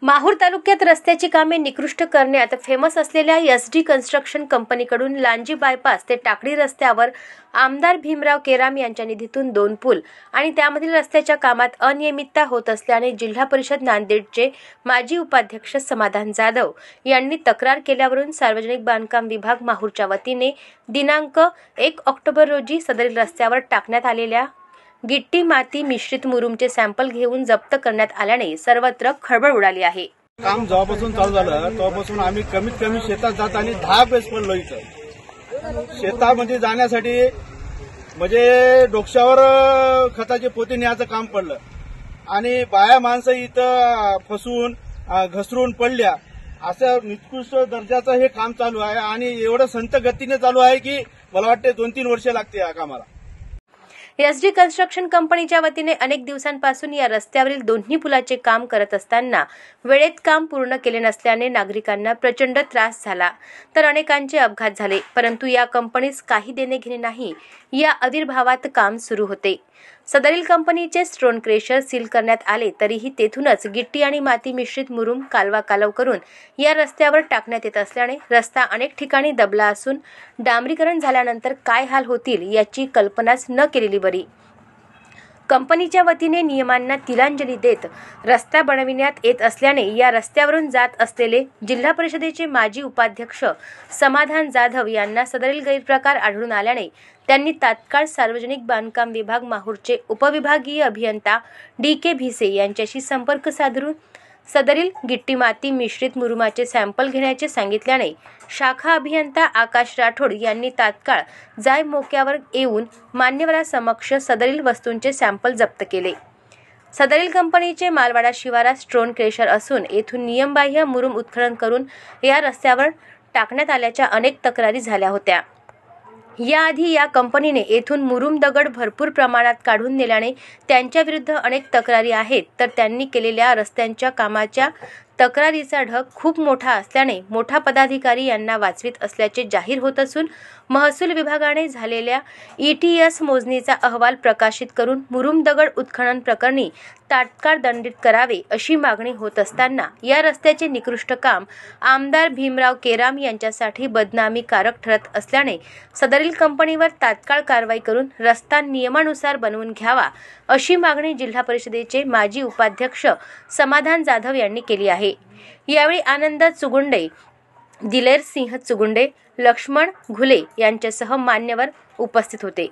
माहूर तालुक्यात रस्त्याची कामे निकृष्ट करण्यात फेमस असलेल्या एसडी कन्स्ट्रक्शन कंपनीकडून लांजी बायपास ते टाकळी रस्त्यावर आमदार भीमराव केराम यांच्या निधीतून 2 पूल आणि त्यामधील रस्त्याच्या कामात अनियमितता होत असल्याने जिल्हा परिषद नांदेडचे माजी उपाध्यक्ष समाधान जाधव यांनी तक्रार केल्यावरून सार्वजनिक बांधकाम विभाग माहूरच्या वतीने दिनांक 1 ऑक्टोबर रोजी सदरील रस्त्यावर टाकण्यात आलेल्या गिट्टी माती मिश्रित मुरुमचे सॅम्पल घेऊन जप्त करण्यात आल्याने सर्वत्र खळबळ उडाली आहे। काम जेव्हापासून चालू झालं तेव्हापासून आम्ही कमीत कमी शेतात जात आणि 10 वेळेस पडलो इथं। शेतामध्ये जाण्यासाठी म्हणजे डोक्यावर खताचे पोते न्यायचं काम पडलं आणि बाया माणसं इथं फसून घसरून पडल्या। असं निकृष्ट दर्जाचं हे काम चालू आहे आणि एवढं संत गतीने चालू आहे की मला वाटते 2-3 वर्ष लागते या कामाला। एसडी कन्स्ट्रक्शन कंपनीच्या वतीने अनेक दिवसांपासून या रस्त्यावरील दोन्ही पुलाचे काम करत असताना वेळेत काम पूर्ण केले नसल्याने नागरिकांना प्रचंड त्रास झाला तर अनेकांचे अपघात झाले, परंतु या कंपनीस काही देणे घेणे नाही या आविर्भावात काम सुरू होते। सदरील कंपनीचे स्टोन क्रेशर सील करण्यात आले तरीही तेथूनच गिट्टी आणि माती मिश्रित मुरुम कालवा करून या रस्त्यावर टाकण्यात येत असल्याने रस्ता अनेक ठिकाणी दबला असून डांबरीकरण झाल्यानंतर काय हाल होतील याची कल्पनाच न केलेली बरी। कंपनीच्या वतीने नियमांना तिलांजली देत रस्ता बनविण्यात येत असल्याने या रस्त्यावरून जात असलेले जिल्हा परिषदेचे माजी उपाध्यक्ष समाधान जाधव यांना सदरील गैरप्रकार आढळून आल्याने त्यांनी तात्काळ सार्वजनिक बांधकाम विभाग माहूरचे उपविभागीय अभियंता DK भिसे यांच्याशी संपर्क साधून सदरील गिट्टी माती मिश्रित मुरुमाचे सॅम्पल घेण्याचे सांगितल्याने शाखा अभियंता आकाश राठोड यांनी तात्काळ जाय मोक्यावर येऊन मान्यवरासमक्ष सदरील वस्तूंचे सॅम्पल जप्त केले। सदरील कंपनीचे मालवाडा शिवारात स्टोन क्रेशर असून येथून नियमबाह्य मुरुम उत्खनन करून या रस्त्यावर टाकण्यात आल्याच्या अनेक तक्रारी झाल्या होत्या। याआधी या कंपनीने येथून मुरुम दगड भरपूर प्रमाणात काढून नेल्याने त्यांच्या विरुद्ध अनेक तक्रारी आहेत, तर त्यांनी केलेल्या रस्त्यांच्या कामाच्या तक्रारीचा ढग खूप मोठा असल्याने मोठा पदाधिकारी यांना वाचवीत असल्याचे जाहीर होत असून महसूल विभागाने झालेल्या ETS मोजणीचा अहवाल प्रकाशित करून मुरुम दगड उत्खनन प्रकरणी तात्काळ दंडित करावे अशी मागणी होत असताना या रस्त्याचे निकृष्ट काम आमदार भीमराव केराम यांच्यासाठी बदनामीकारक ठरत असल्याने सदरील कंपनीवर तात्काळ कारवाई करून रस्ता नियमानुसार बनवून घ्यावा अशी मागणी जिल्हा परिषदेचे माजी उपाध्यक्ष समाधान जाधव यांनी केली आहे। यावेळी आनंद चुगुंडे, दिलेर सिंह चुगुंडे, लक्ष्मण घुले यांच्यासह मान्यवर उपस्थित होते।